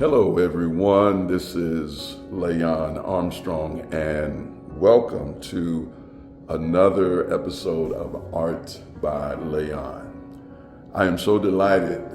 Hello everyone, this is Leon Armstrong and welcome to another episode of Art by Leon. I am so delighted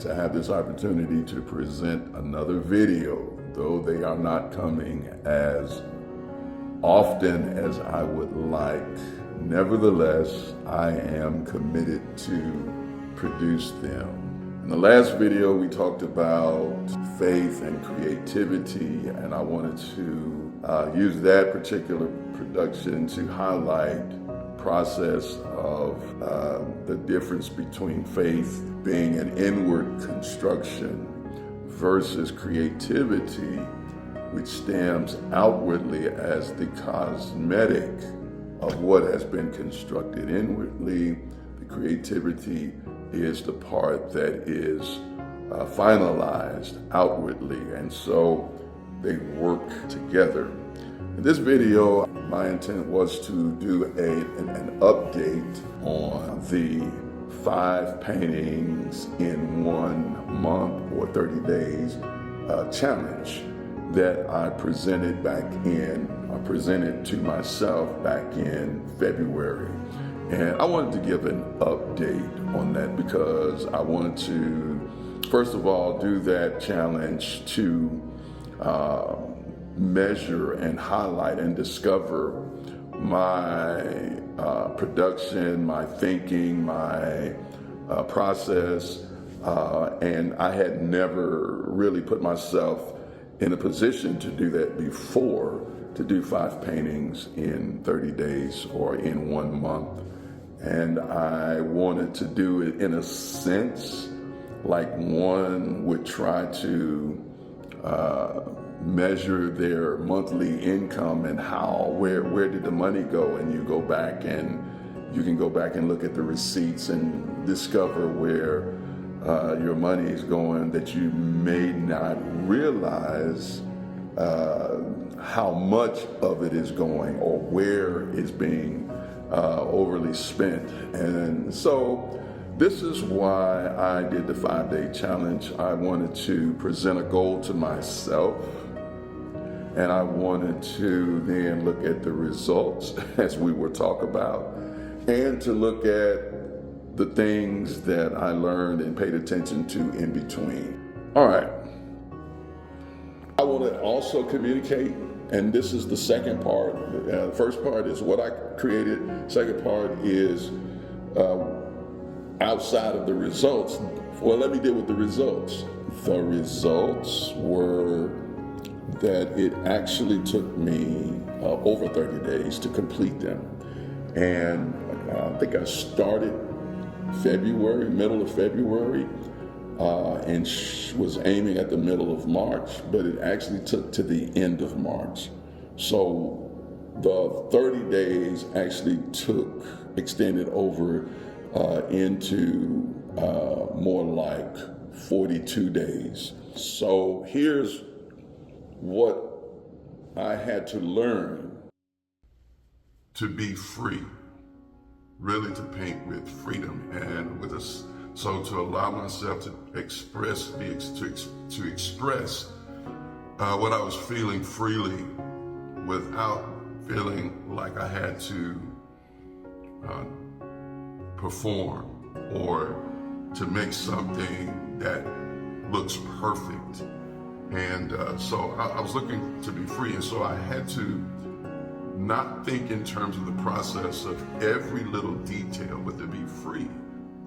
to have this opportunity to present another video, though they are not coming as often as I would like. Nevertheless, I am committed to produce them. In the last video, we talked about faith and creativity, and I wanted to use that particular production to highlight the process of the difference between faith being an inward construction versus creativity, which stems outwardly as the cosmetic of what has been constructed inwardly. The creativity is the part that is finalized outwardly, and so they work together. In this video, my intent was to do an update on the 5 paintings in 1 month or 30 days challenge that I presented to myself back in February. And I wanted to give an update on that because I wanted to, first of all, do that challenge to measure and highlight and discover my production, my thinking, my process. And I had never really put myself in a position to do that before, to do 5 paintings in 30 days or in 1 month. And I wanted to do it in a sense like one would try to measure their monthly income and where did the money go, and you can go back and look at the receipts and discover where your money is going, that you may not realize how much of it is going or where it's being overly spent. And so this is why I did the 5-day challenge. I wanted to present a goal to myself, and I wanted to then look at the results as we will talk about, and to look at the things that I learned and paid attention to in between. All right. I want to also communicate, and this is the second part. The first part is what I created. Second part is outside of the results. Well, let me deal with the results. The results were that it actually took me over 30 days to complete them. And I think I started February, middle of February, and was aiming at the middle of March, but it actually took to the end of March. So the 30 days actually extended over into more like 42 days. So here's what I had to learn to be free, really to paint with freedom and with us. So to allow myself to express what I was feeling freely without feeling like I had to perform or to make something that looks perfect. And so I was looking to be free, and so I had to not think in terms of the process of every little detail, but to be free.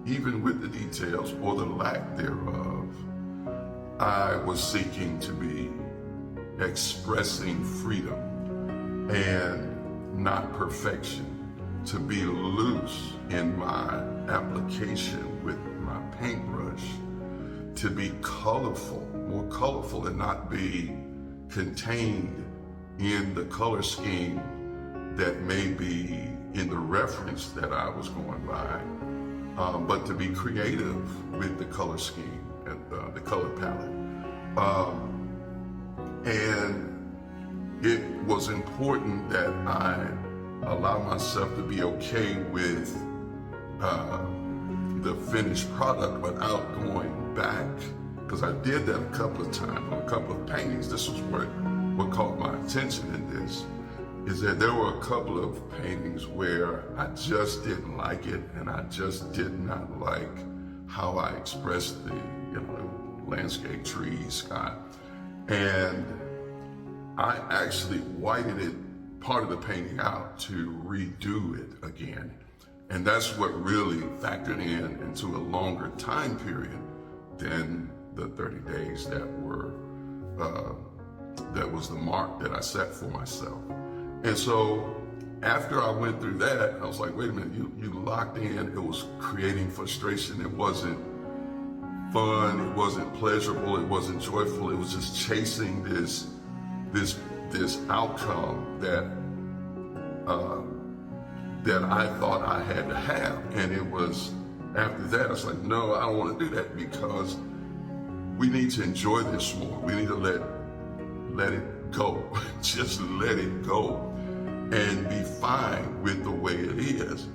Even with the details or the lack thereof, I was seeking to be expressing freedom and not perfection, to be loose in my application with my paintbrush, to be colorful, more colorful, and not be contained in the color scheme that may be in the reference that I was going by. But to be creative with the color scheme and the color palette. And it was important that I allow myself to be okay with the finished product without going back because I did that a couple of times on a couple of paintings. This was what caught my attention in this, is that there were a couple of paintings where I just didn't like it, and I just did not like how I expressed the landscape, trees, sky. And I actually whited it, part of the painting out, to redo it again. And that's what really factored into a longer time period than the 30 days that was the mark that I set for myself. And so after I went through that, I was like, wait a minute, you locked in. It was creating frustration. It wasn't fun. It wasn't pleasurable. It wasn't joyful. It was just chasing this outcome that I thought I had to have. And it was after that, I was like, no, I don't want to do that, because we need to enjoy this more. We need to let it go. Just let it go and be fine with the way it is.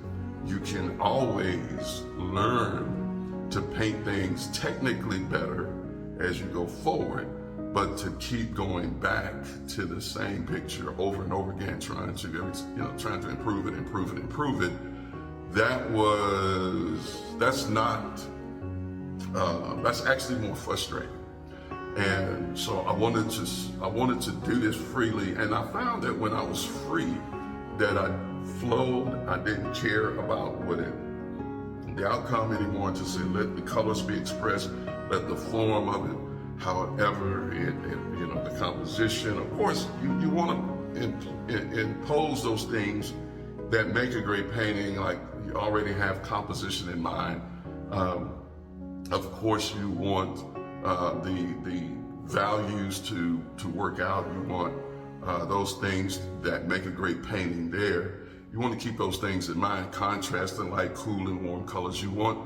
You can always learn to paint things technically better as you go forward, but to keep going back to the same picture over and over again, trying to improve it. That's actually more frustrating. And so I wanted to do this freely, and I found that when I was free, that I flowed. I didn't care about the outcome anymore. Just say, let the colors be expressed, let the form of it, however the composition. Of course, you want to impose those things that make a great painting, like you already have composition in mind. Of course, you want the values to work out. You want those things that make a great painting there. You want to keep those things in mind, contrast and light, cool and warm colors. You want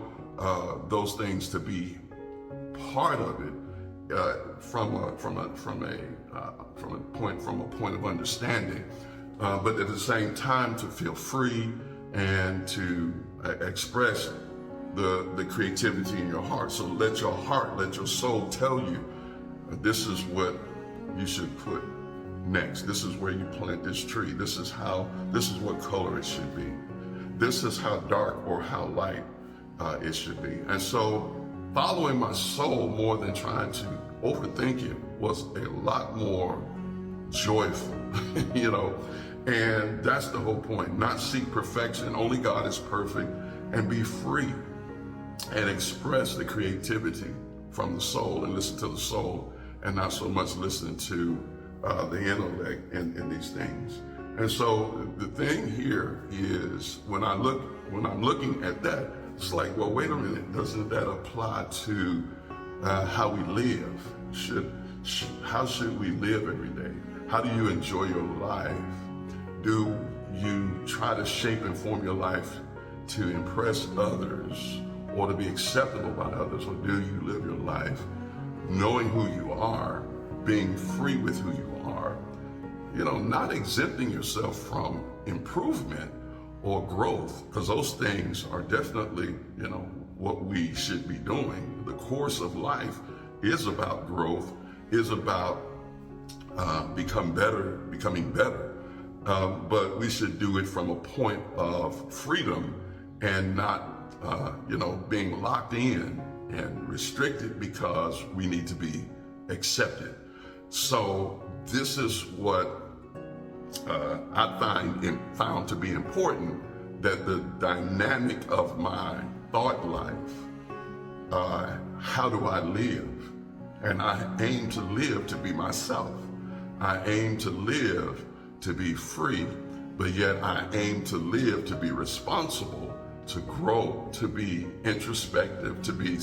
those things to be part of it from a point of understanding, but at the same time to feel free and to express the creativity in your heart. So let your soul tell you, this is what you should put next. This is where you plant this tree. This is what color it should be. This is how dark or how light it should be. And so following my soul more than trying to overthink it was a lot more joyful, and that's the whole point. Not seek perfection. Only God is perfect, and be free and express the creativity from the soul and listen to the soul, and not so much listen to the intellect in these things. And so the thing here is, when I'm looking at that, it's like, well, wait a minute, doesn't that apply to how we live? How should we live every day? How do you enjoy your life? Do you try to shape and form your life to impress others or to be acceptable by others? Or do you live your life knowing who you are, being free with who you are, not exempting yourself from improvement or growth, because those things are definitely, what we should be doing. The course of life is about growth, is about becoming better. But we should do it from a point of freedom and not, being locked in and restricted because we need to be accepted. So this is what I found to be important, that the dynamic of my thought life, how do I live? And I aim to live to be myself. I aim to live to be free, but yet I aim to live to be responsible, to grow, to be introspective, to do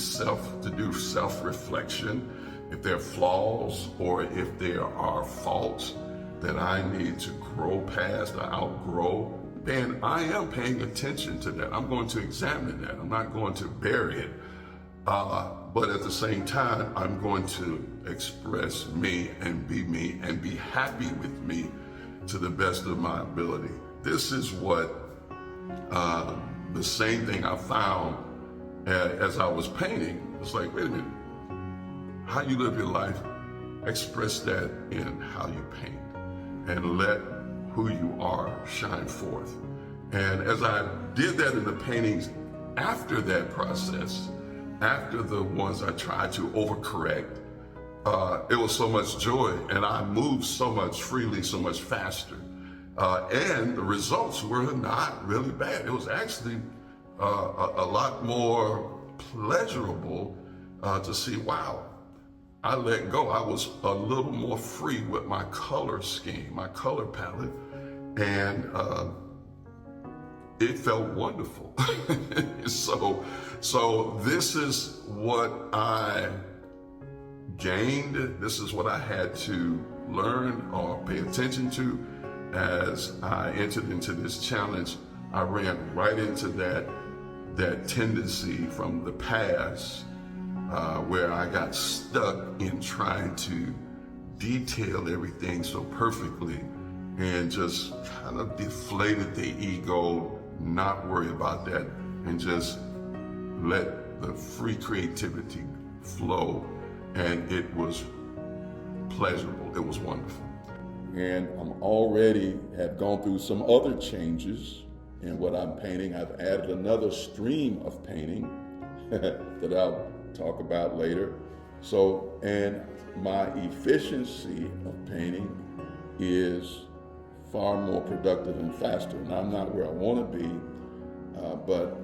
self-reflection. If there are flaws or if there are faults that I need to grow past or outgrow, then I am paying attention to that. I'm going to examine that. I'm not going to bury it. But at the same time, I'm going to express me and be happy with me to the best of my ability. This is what the same thing I found as I was painting. It's like, wait a minute, how you live your life, express that in how you paint, and let who you are shine forth. And as I did that in the paintings, after that process, after the ones I tried to overcorrect, it was so much joy, and I moved so much freely, so much faster. And the results were not really bad. It was actually a lot more pleasurable to see, wow, I let go. I was a little more free with my color scheme, my color palette, and it felt wonderful. So this is what I gained. This is what I had to learn or pay attention to as I entered into this challenge. I ran right into that tendency from the past where I got stuck in trying to detail everything so perfectly and just kind of deflated the ego, not worry about that, and just let the free creativity flow. And it was pleasurable. It was wonderful. And I'm already have gone through some other changes in what I'm painting. I've added another stream of painting that I'll talk about later. So, and my efficiency of painting is far more productive and faster. And I'm not where I want to be, but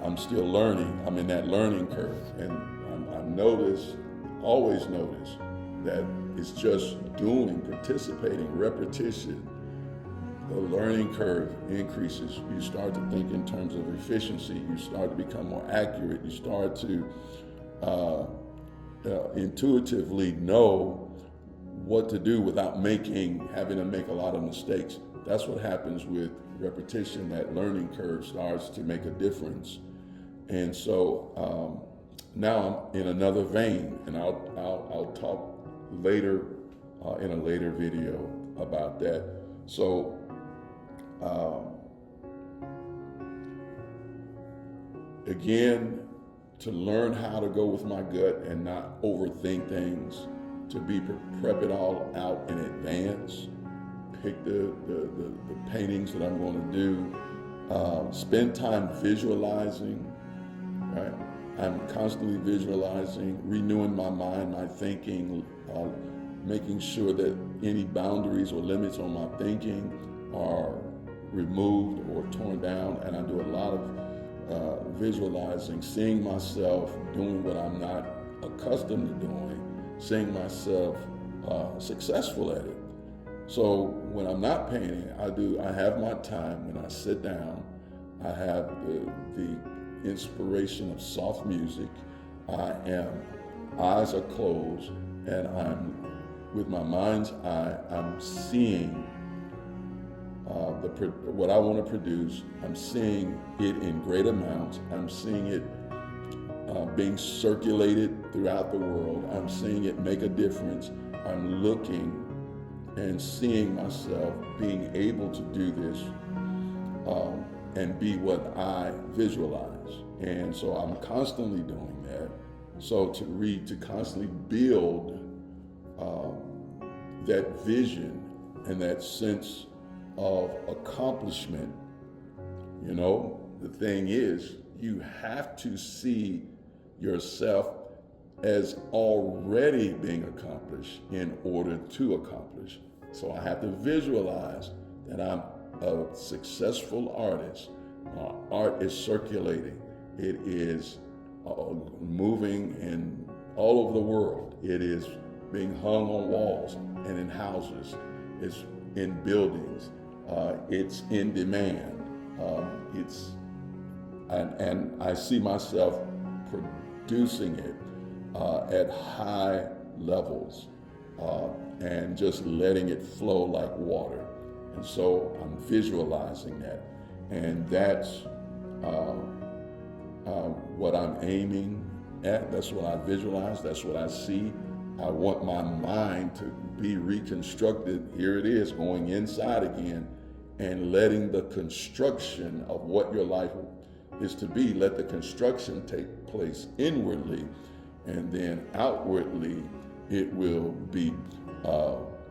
I'm still learning. I'm in that learning curve. And always notice that it's just doing, participating, repetition. The learning curve increases. You start to think in terms of efficiency. You start to become more accurate. You start to intuitively know what to do without having to make a lot of mistakes. That's what happens with repetition. That learning curve starts to make a difference. And so now I'm in another vein, and I'll talk later in a later video about that. So again, to learn how to go with my gut and not overthink things, to prep it all out in advance, pick the paintings that I'm going to do, spend time visualizing, right? I'm constantly visualizing, renewing my mind, my thinking, making sure that any boundaries or limits on my thinking are removed or torn down. And I do a lot of visualizing, seeing myself doing what I'm not accustomed to doing, seeing myself successful at it. So when I'm not painting, I have my time when I sit down. I have the inspiration of soft music. Eyes are closed, and with my mind's eye, I'm seeing what I want to produce. I'm seeing it in great amounts. I'm seeing it being circulated throughout the world. I'm seeing it make a difference. I'm looking and seeing myself being able to do this and be what I visualize. And so I'm constantly doing that. So to constantly build that vision and that sense of accomplishment. You know, the thing is, you have to see yourself as already being accomplished in order to accomplish. So I have to visualize that I'm a successful artist. My art is circulating. It is moving in all over the world. It is being hung on walls and in houses. It's in buildings. It's in demand. And I see myself producing it at high levels and just letting it flow like water. And so I'm visualizing that. And that's what I'm aiming at. That's what I visualize. That's what I see. I want my mind to be reconstructed. Here it is, going inside again and letting the construction of what your life is to be, let the construction take place inwardly. and then outwardly it will be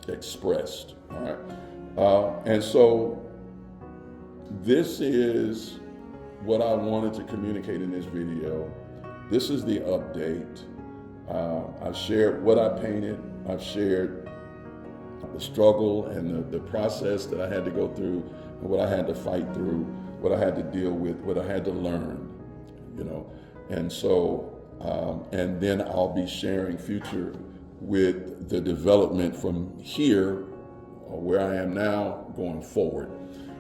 expressed. All right. And so this is what I wanted to communicate in this video. This is the update. I've shared what I painted. I've shared the struggle and the process that I had to go through, and what I had to fight through, what I had to deal with, what I had to learn, And so, and then I'll be sharing future with the development from here, where I am now, going forward.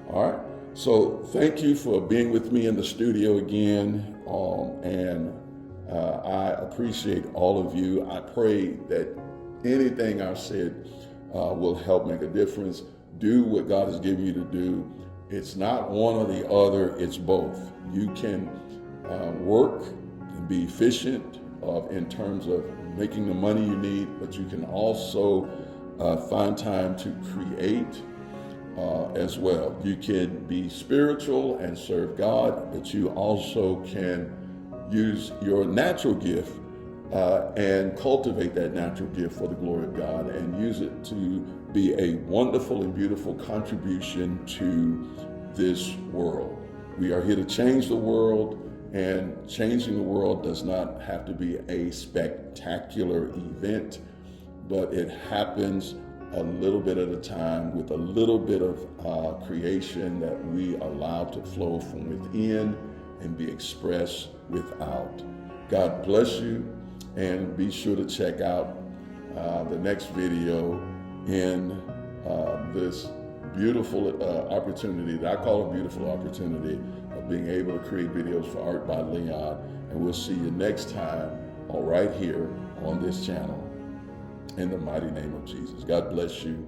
All right. So thank you for being with me in the studio again, and I appreciate all of you. I pray that anything I've said will help make a difference. Do what God has given you to do. It's not one or the other, it's both. You can work and be efficient in terms of making the money you need, but you can also find time to create as well. You can be spiritual and serve God, but you also can use your natural gift and cultivate that natural gift for the glory of God, and use it to be a wonderful and beautiful contribution to this world. We are here to change the world, and changing the world does not have to be a spectacular event, but it happens a little bit at a time with a little bit of creation that we allow to flow from within and be expressed without. God bless you, and be sure to check out the next video in this beautiful opportunity that I call a beautiful opportunity of being able to create videos for Art by Leon. And we'll see you next time, all right here on this channel, in the mighty name of Jesus. God bless you.